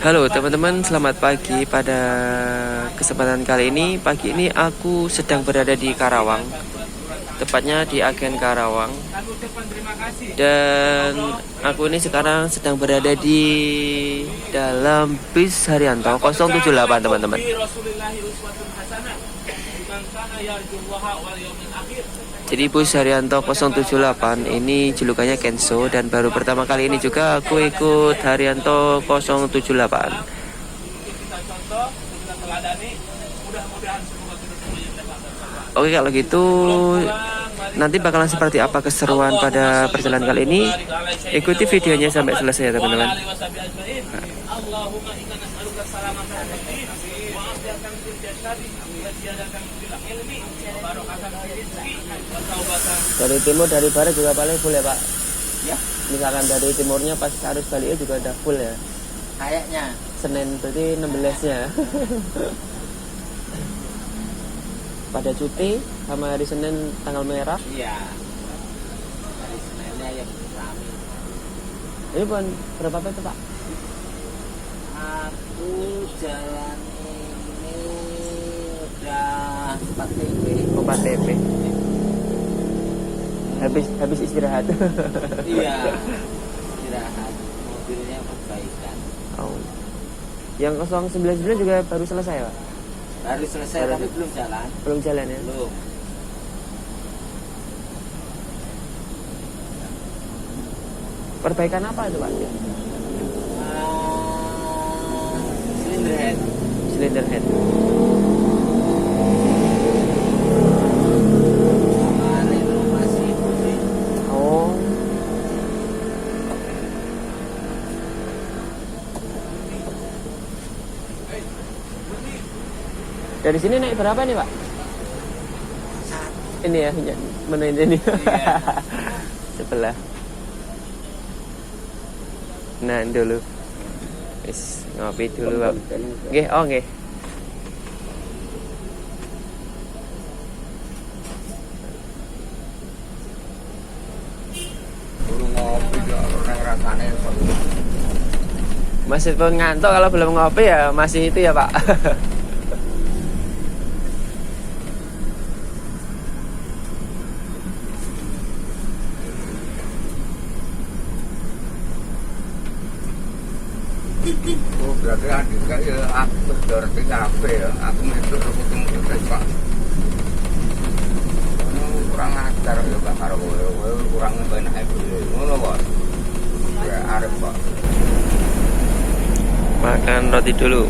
Halo teman-teman, selamat pagi. Pada kesempatan kali ini, pagi ini aku sedang berada di Karawang, tepatnya di Agen Karawang. Dan aku ini sekarang sedang berada di dalam bis Haryanto 078 teman-teman. Jadi bus Haryanto 078 ini julukannya Kenso, dan baru pertama kali ini juga aku ikut Haryanto 078. Oke, kalau gitu nanti bakalan seperti apa keseruan pada perjalanan kali ini. Ikuti videonya sampai selesai ya teman-teman. Dari timur, dari barat juga paling full ya Pak? Ya. Misalkan dari timurnya pas arus baliknya juga udah full ya? Kayaknya. Senin berarti 16-nya. Pada cuti sama hari Senin tanggal merah? Iya. Hari Seninnya yang rame. Ini bukan berapa itu Pak? Aku jalan ini udah 4 TP. 4 TP. Habis istirahat. Iya. Istirahat. Mobilnya perbaikan. Oh. Yang 099 juga baru selesai Pak? Baru selesai tapi belum jalan. Belum jalan ya? Belum. Perbaikan apa itu Pak? Silinder head. Silinder head. Oh. Dari sini naik berapa nih Pak? Ini ya, menu ini. Iya. Sebelah. Nah dulu. Wis ngopi dulu Pak. Nggih, oh nggih. Masih pun ngantuk, kalau belum ngopi ya masih itu ya Pak. Oh, berarti Andika ya aku berarti kafe ya. Aku itu ketemu dengan Pak. Kurang ajar ya Pak karo kowe. Kurang benak dhewe. Ngono kok. Ya arep Pak. Makan roti dulu.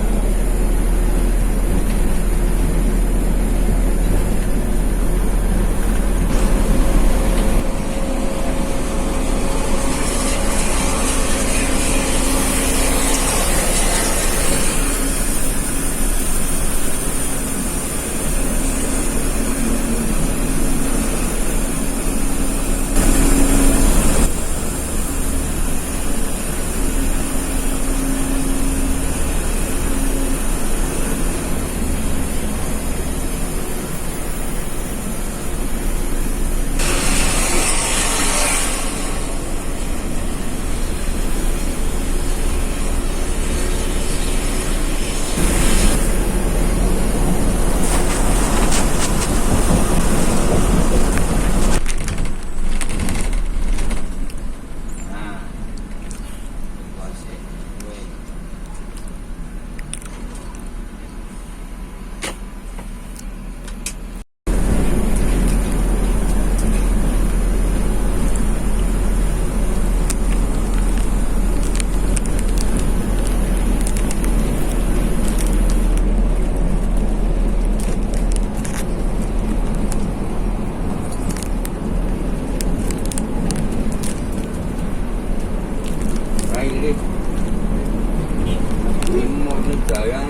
Ini mau dijayang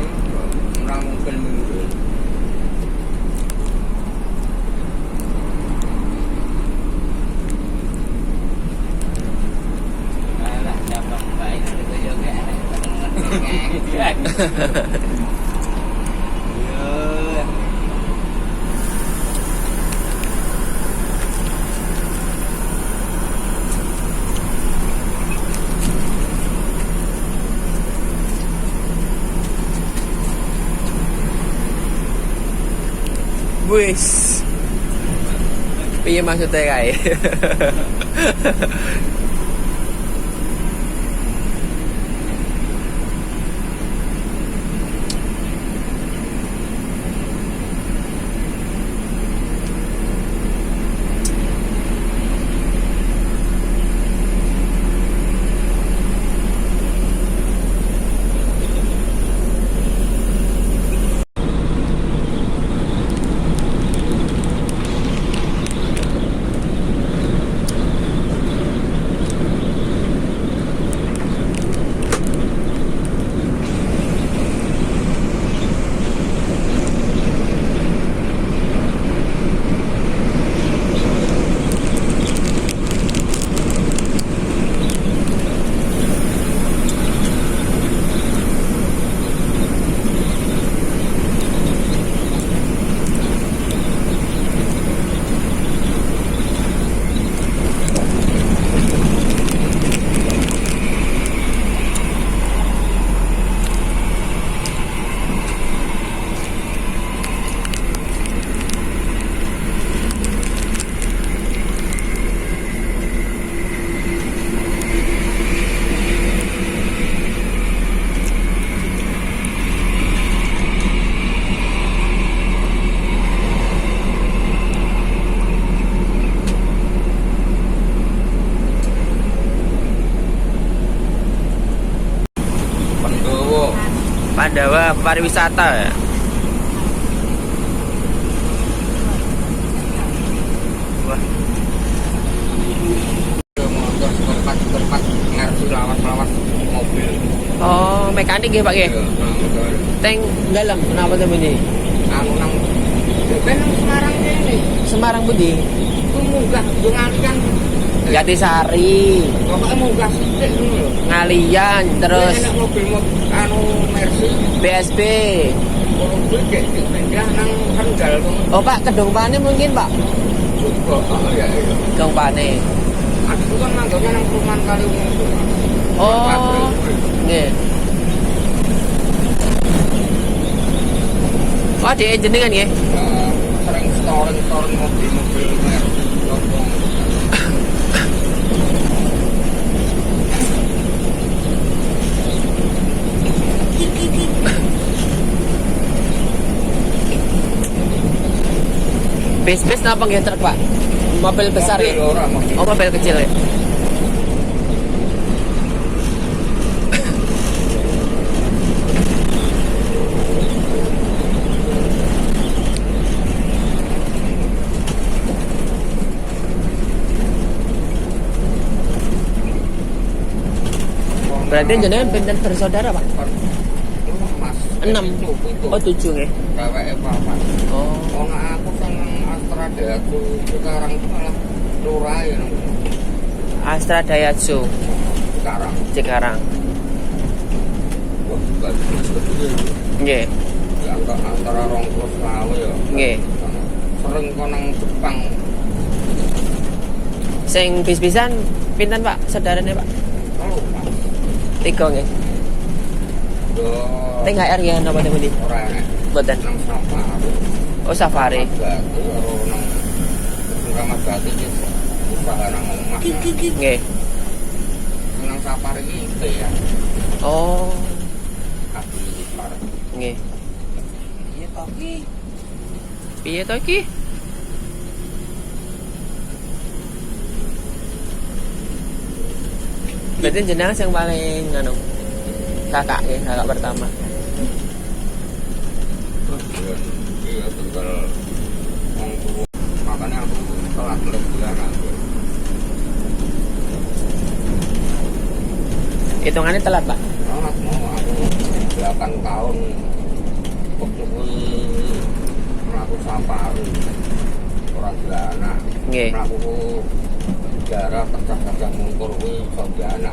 orang mungkin minggu. Alah, cabang baik itu juga. Wis. Piye maksudnya kae? Pandawa pariwisata ya. Wah. Motor seperempat ngerti lawas-lawas mobil. Oh, mekanik ya Pak ya? Tank dalam kenapa tuh bunyi? Anu nang ben nang Semarang kene. Semarang Budi. Ku munggah yo ngalian. Jatisari, Pokoke munggah sithik ngono lho. Ngalian, terus Nek mobil anu Mercy BSB. mobil gek dipindah nang Kendal ngono. Oh Pak, Kedung Pane mungkin Pak? Juga ya iya. Kedung Pane. Aku kan manggonnya nang perumahan Kaliungu. Oh, nggih. Oh, di jenengan ya? Sering storing mobil-mobil Mercy lopong. Bis-bis napa nggih truk Pak? Mobil besar ya? Oh, mobil kecil ya? Berarti jenengan pinten bersaudara Pak? 6. Oh 7 nggih. Gaweke papat. Oh. Ono aku seneng Astra Dayatsu sekarang itu malah lurah ya nang Astra Daihatsu sekarang. Cikarang. Wah, bagus betul. Nggih. Ya antara 20 tahun ya. Nggih. Sering kok nang Jepang. Sing bis-bisan pinten Pak? Saudarane Pak? Oh, 3 nggih. do THR ya napa temu di? ora enek Mboten. nang safari. Oh safari. Batu karo nang Ramat Jati iki usaha nang omah. Nggih. Nang safari iki ya. Oh, Abdi Ipar. nggih. Iya to ki. Piye to iki? Berarti jenengan yang paling anu kakak ya, kakak pertama. Iya tinggal wong tua. Makanya aku telat bulan aku. Hitungannya telat Pak. Telat mau aku 8 tahun waktu melaku safari orang Belanda. Nggih. Melaku jarak kerja-kerja mungkur kuwi Sondiana.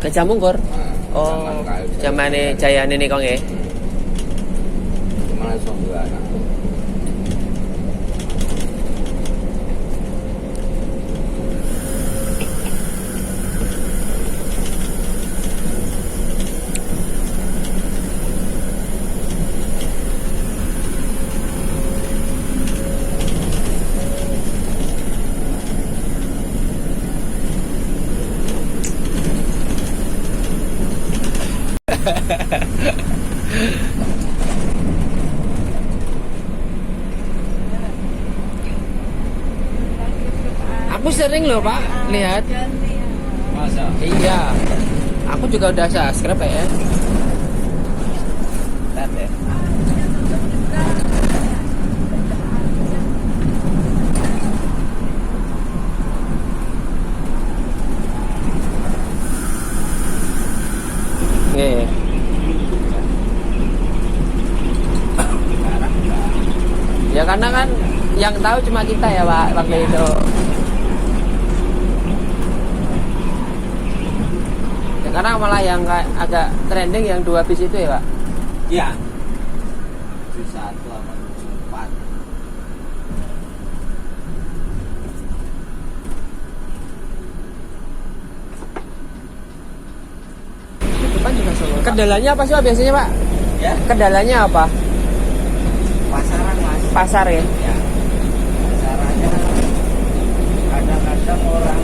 Gajah Mungkur. Oh, zamane Jayane nika nggih. Mulai Sondiana. Aku sering loh Pak lihat. Masa? Iya. Aku juga udah subscribe ya. Bentar deh. Oke. Ya karena kan yang tahu cuma kita ya Pak waktu itu. Ya, karena malah yang agak trending yang 2 bis itu ya Pak. Iya. 71 sama 74. Itu kan juga Solo. Kendalanya apa sih Pak biasanya Pak? Ya, Kendalanya apa? pasaran Mas. Pasar ya. Ya. Pasarannya kadang-kadang orang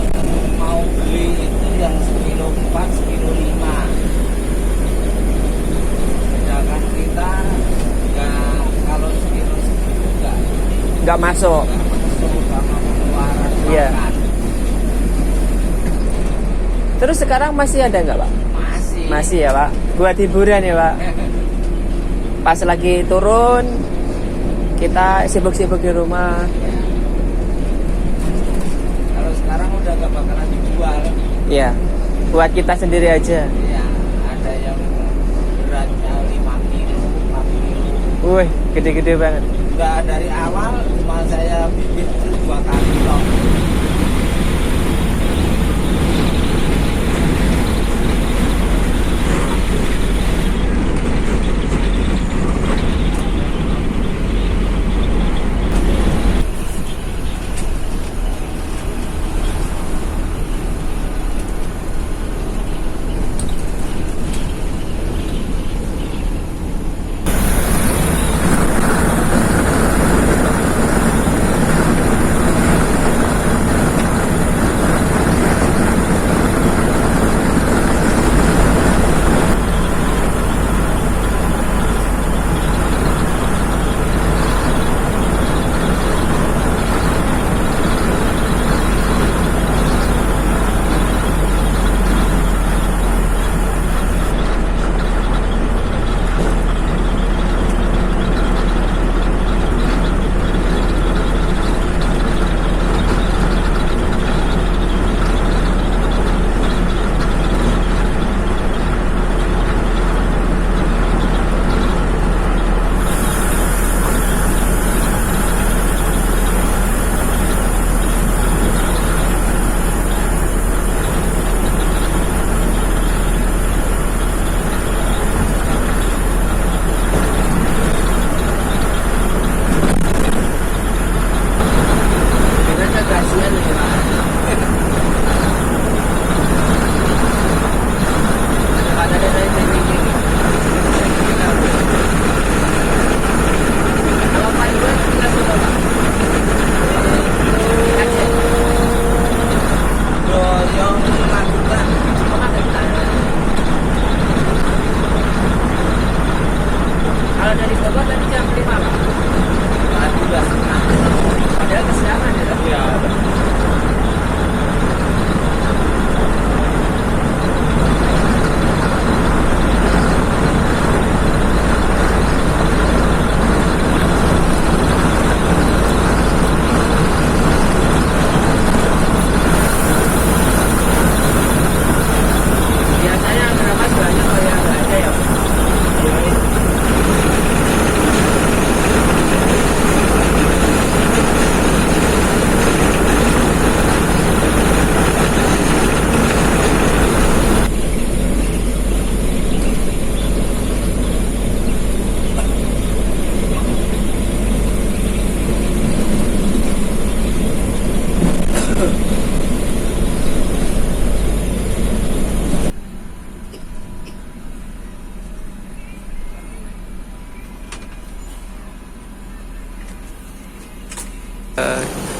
mau beli itu yang sekilo 4, sekilo 5. Sedangkan kita nggak, kalau sekilo Nggak masuk. masuk sama pengeluaran Iya. makan. Terus sekarang masih ada nggak Pak? Masih. Masih ya Pak. Buat hiburan ya Pak. Pas lagi turun kita sibuk-sibuk di rumah. Kalau sekarang udah gak bakalan dijual. Iya. Buat kita sendiri aja. Ya, ada yang beratnya 5 kilo, 4 kilo. Wih, gede-gede banget. Udah dari awal cuma saya bibit 2 kali loh.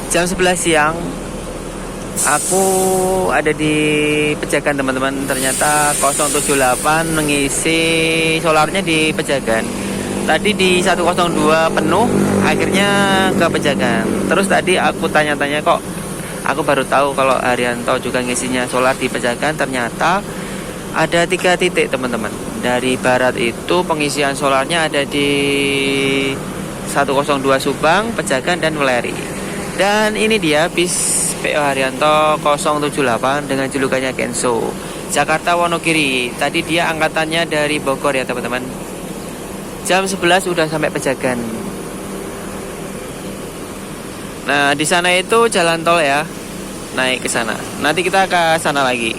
Jam 11 siang Aku ada di Pejagan teman-teman. Ternyata 078 mengisi solarnya di Pejagan. Tadi di 102 penuh, akhirnya ke Pejagan. Terus tadi aku tanya-tanya kok aku baru tahu kalau Haryanto juga ngisinya solar di Pejagan. Ternyata ada 3 titik teman-teman. Dari barat itu pengisian solarnya ada di 102 Subang, Pejagan, dan Weleri. Dan ini dia bis PO Haryanto 078 dengan julukannya Kenso, Jakarta Wonogiri. Tadi dia angkatannya dari Bogor ya teman-teman. Jam 11 udah sampai Pejagan. Nah, di sana itu jalan tol ya. Naik ke sana. Nanti kita ke sana lagi.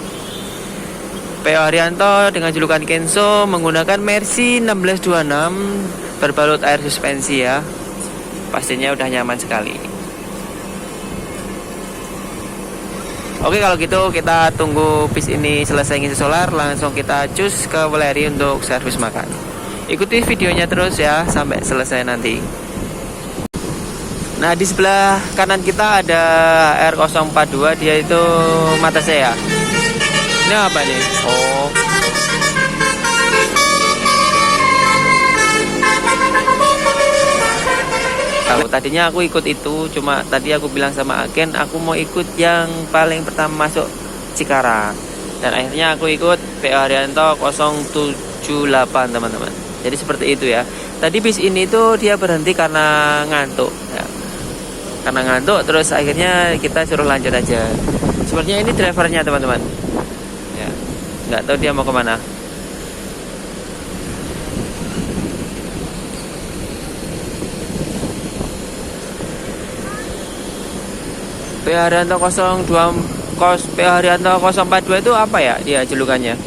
PO Haryanto dengan julukan Kenso menggunakan Mercy 1626 berbalut air suspensi ya. Pastinya udah nyaman sekali. Oke, kalau gitu kita tunggu bis ini selesai ngisi solar, langsung kita cus ke Weleri untuk servis makan. Ikuti videonya terus ya sampai selesai nanti. Nah, di sebelah kanan kita ada R042, dia itu mata saya. Ini apa nih? Oh. Tahu tadinya aku ikut itu, cuma tadi aku bilang sama agen aku mau ikut yang paling pertama masuk Cikarang. Dan akhirnya aku ikut PO Haryanto 078 teman-teman. Jadi seperti itu ya. Tadi bis ini tuh dia berhenti karena ngantuk ya. Karena ngantuk terus akhirnya kita suruh lanjut aja. Sepertinya ini drivernya teman-teman. Ya. Nggak tahu dia mau kemana. PO Haryanto 042 itu apa ya dia julukannya?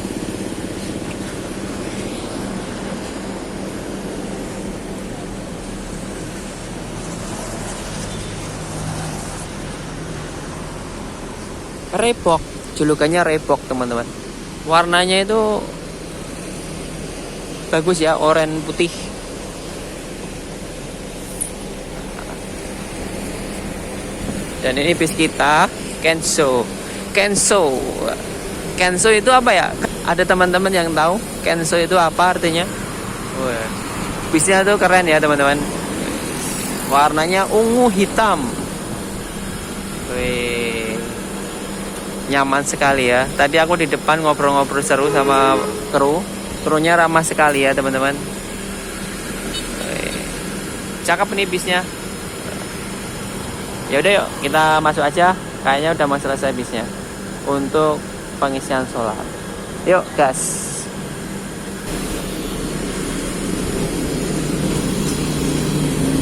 Reebok, julukannya Reebok teman-teman. Warnanya itu bagus ya, oranye putih. Dan ini bis kita Kenso. Kenso itu apa ya? Ada teman-teman yang tahu Kenso itu apa artinya? Wah. Bisnya tuh keren ya teman-teman. Warnanya ungu hitam. Wih. Nyaman sekali ya. Tadi aku di depan ngobrol-ngobrol seru sama krunya ramah sekali ya teman-teman. Cakep nih bisnya. Ya udah yuk kita masuk aja. Kayaknya udah mau selesai bisnya untuk pengisian solar. Yuk gas.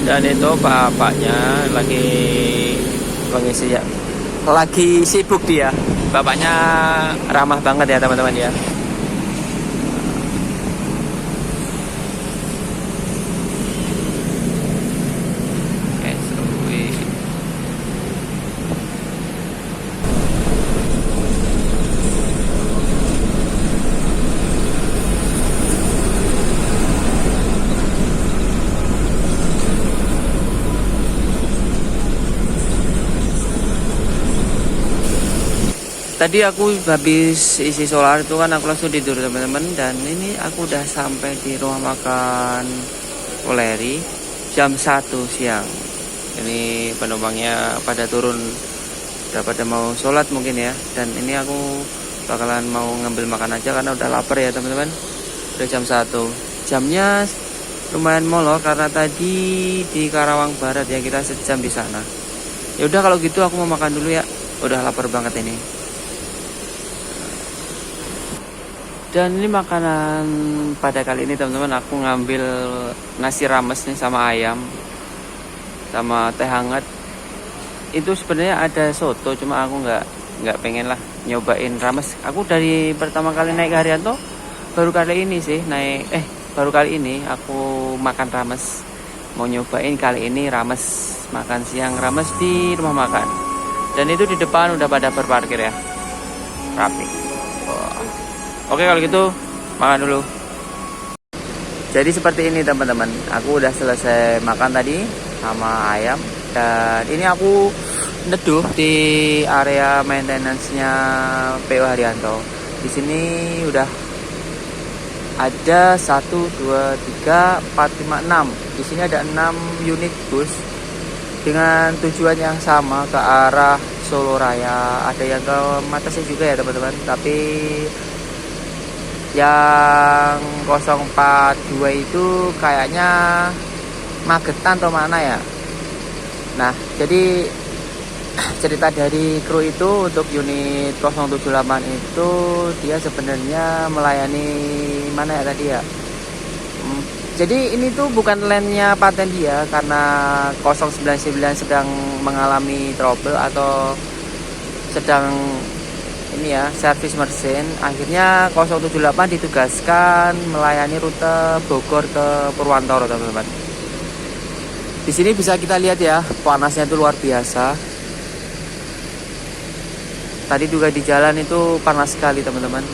Dan itu bapaknya lagi pengisi ya. Lagi sibuk dia. Bapaknya ramah banget ya teman-teman ya. Tadi aku habis isi solar itu kan aku langsung tidur teman-teman. Dan ini aku udah sampai di rumah makan Weleri jam 1 siang. Ini penumpangnya pada turun, udah pada mau sholat mungkin ya. Dan ini aku bakalan mau ngambil makan aja karena udah lapar ya teman-teman. Udah jam 1. Jamnya lumayan molor karena tadi di Karawang Barat ya, kita sejam di sana. Ya udah kalau gitu aku mau makan dulu ya. Udah lapar banget ini. Dan ini makanan pada kali ini teman-teman, aku ngambil nasi rames nih sama ayam sama teh hangat. Itu sebenarnya ada soto, cuma aku nggak pengen lah nyobain rames. Aku dari pertama kali naik ke Haryanto baru kali ini sih baru kali ini aku makan rames. Mau nyobain kali ini rames, makan siang rames di rumah makan. Dan itu di depan udah pada berparkir ya, rapi. Oke kalau gitu makan dulu. Jadi seperti ini teman-teman, aku udah selesai makan tadi sama ayam. Dan ini aku neduh di area maintenance-nya PO Haryanto. Di sini udah ada 1, 2, 3, 4, 5, 6. Di sini ada 6 unit bus dengan tujuan yang sama ke arah Solo Raya. Ada yang ke Matassih juga ya teman-teman. Tapi yang 042 itu kayaknya Magetan atau mana ya. Nah, jadi cerita dari kru itu untuk unit 078 itu dia sebenarnya melayani mana ya tadi ya. Jadi ini tuh bukan lane-nya paten dia karena 099 sedang mengalami trouble atau sedang ini ya servis mesin. Akhirnya 078 ditugaskan melayani rute Bogor ke Purwantoro teman-teman. Di sini bisa kita lihat ya, panasnya itu luar biasa. Tadi juga di jalan itu panas sekali teman-teman.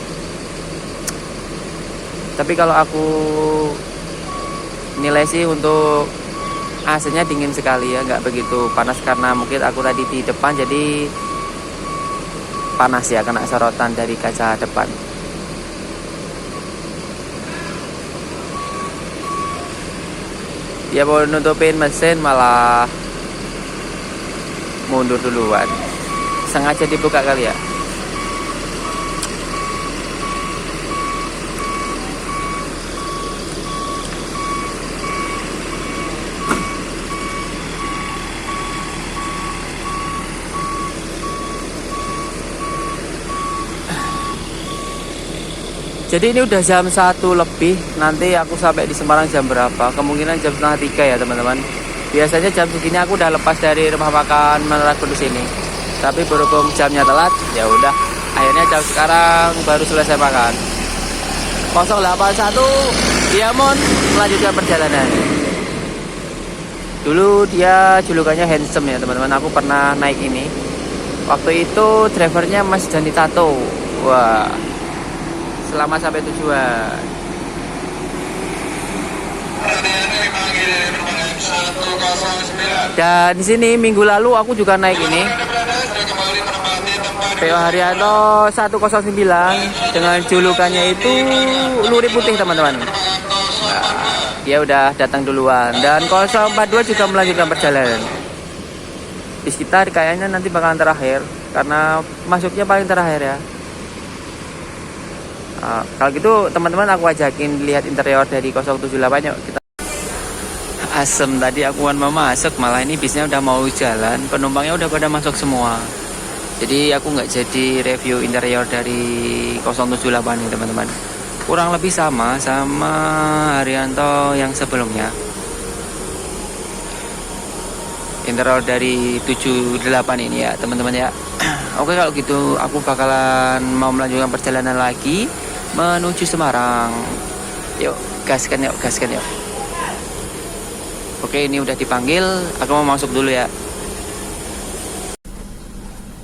Tapi kalau aku nilai sih untuk AC-nya dingin sekali ya, nggak begitu panas karena mungkin aku tadi di depan jadi panas ya, kena sorotan dari kaca depan. Dia mau nutupin mesin malah mundur duluan. Sengaja dibuka kali ya. Jadi ini udah jam 1 lebih. Nanti aku sampai di Semarang jam berapa? Kemungkinan jam 2:30 ya teman-teman. Biasanya jam segini aku udah lepas dari rumah makan Menara Kudus ini. Tapi berhubung jamnya telat, ya udah. Akhirnya jam sekarang baru selesai makan. 081 Diamond melanjutkan perjalanan. Dulu dia julukannya handsome ya teman-teman. Aku pernah naik ini. Waktu itu drivernya Mas Dani Tato. Wah. Selamat sampai tujuan. Dan di sini minggu lalu aku juga naik ini PO Haryanto 109 dengan julukannya itu Luri Putih teman-teman. Nah, dia udah datang duluan dan 042 juga melanjutkan perjalanan. Di sekitar kayaknya nanti bakalan terakhir karena masuknya paling terakhir ya. Kalau gitu teman-teman aku ajakin lihat interior dari 078 yuk kita. Asem tadi aku mau masuk, malah ini bisnya udah mau jalan, penumpangnya udah pada masuk semua. Jadi aku nggak jadi review interior dari 078 nih teman-teman. Kurang lebih sama Haryanto yang sebelumnya. Interior dari 78 ini ya teman-teman ya. Oke kalau gitu aku bakalan mau melanjutkan perjalanan lagi menuju Semarang. Yuk gaskan yuk. Oke ini udah dipanggil, aku mau masuk dulu ya.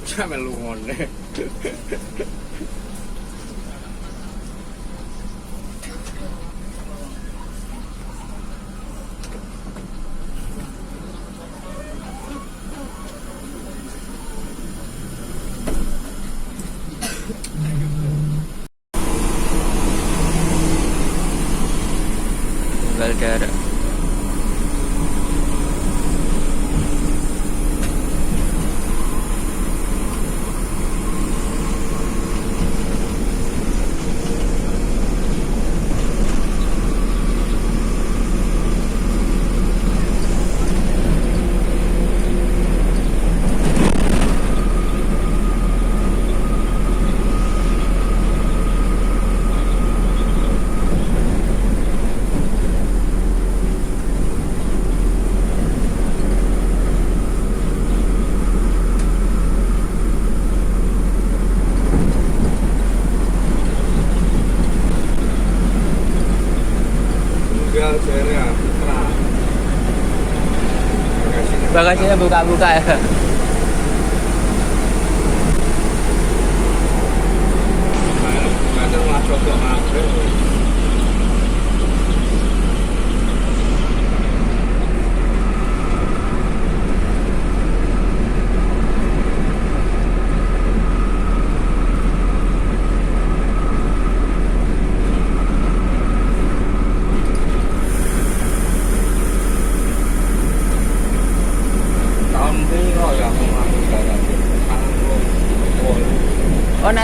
Sampai lungon deh. Tunggal darah. Bagasinya buka-buka ya. Kadang masuk ke maghrib.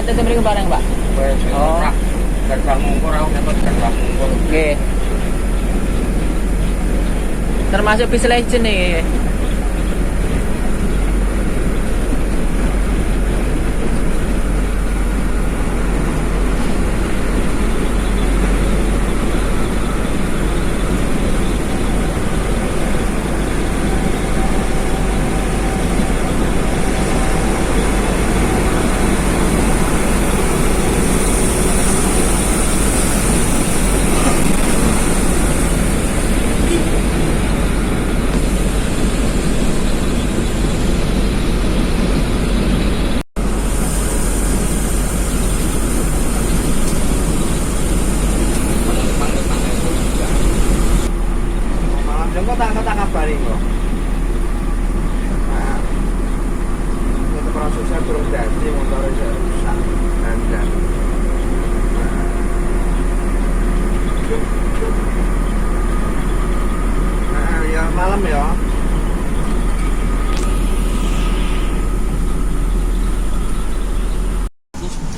tetep mriku bareng, Pak. Wes Oh. ora gerbang mungkur aku dapat gerbang mungkur. Oke. Termasuk bis legend nih. Malam jengko tak kabari kok. Nah, itu prosesnya terus jadi motornya saya rusak dan nah ya malam ya.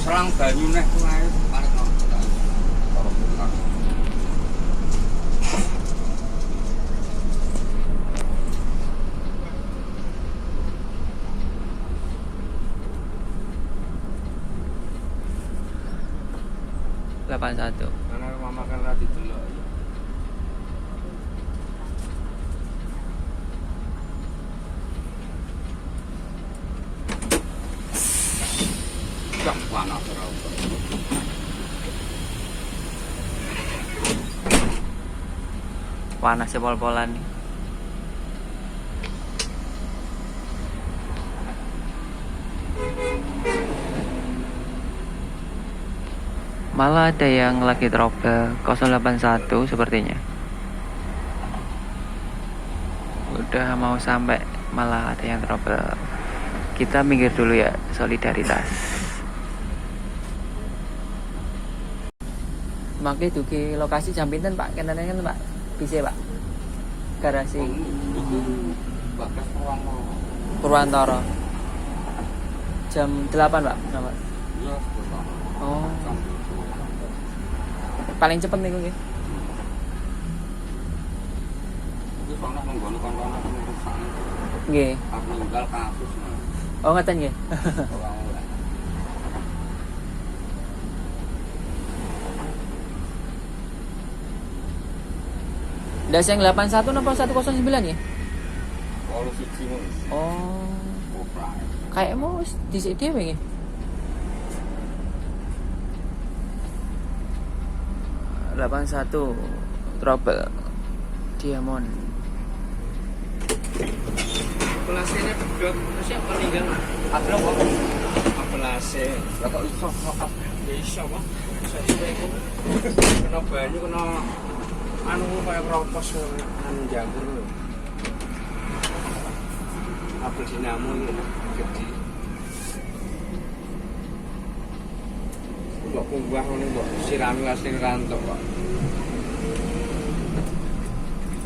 Selang banyu nek kuwi paling karo buka. Delapan satu. Karena mama kan ra didelok. Gak panas ora. Panas pol-polan nih. Malah ada yang lagi drop ke 081 sepertinya. Udah mau sampai malah ada yang drop ke. Kita minggir dulu ya, solidaritas. Makanya duki lokasi jam pinten Pak, kenane kan Pak? Bisa Pak? Garasi Bakas ruang Purwantara. Jam 8 Pak, nama. ya Oh, paling cepet nih gue. itu soalnya menggonu kontona penulisan Nggih. aku tinggal kasus Oh, ngeten nggih. orang Ndas yang 81 napa 109 ya? kalau siji ngono Oh, opera kayak mau dhisik dhewe nggih. Delapan satu trouble Diamond. pelasnya pedot terus yang meninggal Apa kok? apelase lah kok iso kok iso apa iso iku kena banyu kena anu kayak kropos anu jamur lho apel dinamo lho gede kok kunggah ngono kok sirami asli rantok kok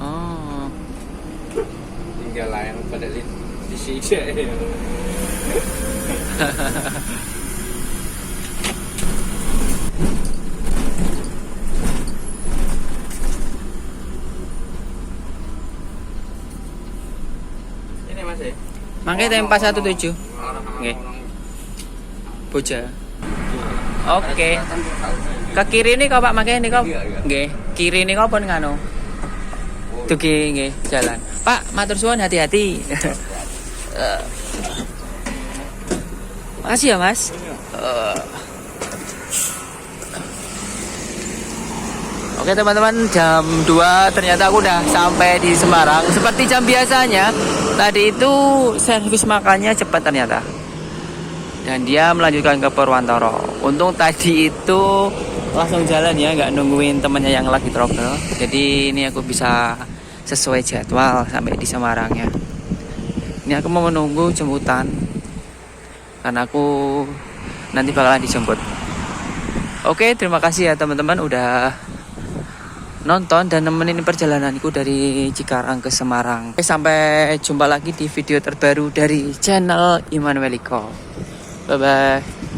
Oh, tinggal layang pada di sini ini mas ya mangke tem 417. Nggih. Boja. Oke. Ke kiri nih kok Pak mangke nika. Nggih. Kiri nika pun nganu. Dugi nggih jalan. Pak, matur suwun hati-hati. Makasih ya, Mas. Oke teman-teman, jam 2 ternyata aku udah sampai di Semarang. Seperti jam biasanya, tadi itu servis makannya cepat ternyata. Dan dia melanjutkan ke Purwantara. Untung tadi itu langsung jalan ya, nggak nungguin temannya yang lagi trouble. Jadi ini aku bisa sesuai jadwal sampai di Semarang ya. Ini aku mau menunggu jemputan karena aku nanti bakalan dijemput. Oke, terima kasih ya teman-teman udah nonton dan nemenin perjalananku dari Cikarang ke Semarang. Sampai jumpa lagi di video terbaru dari channel Immanuel Iko. Bye bye.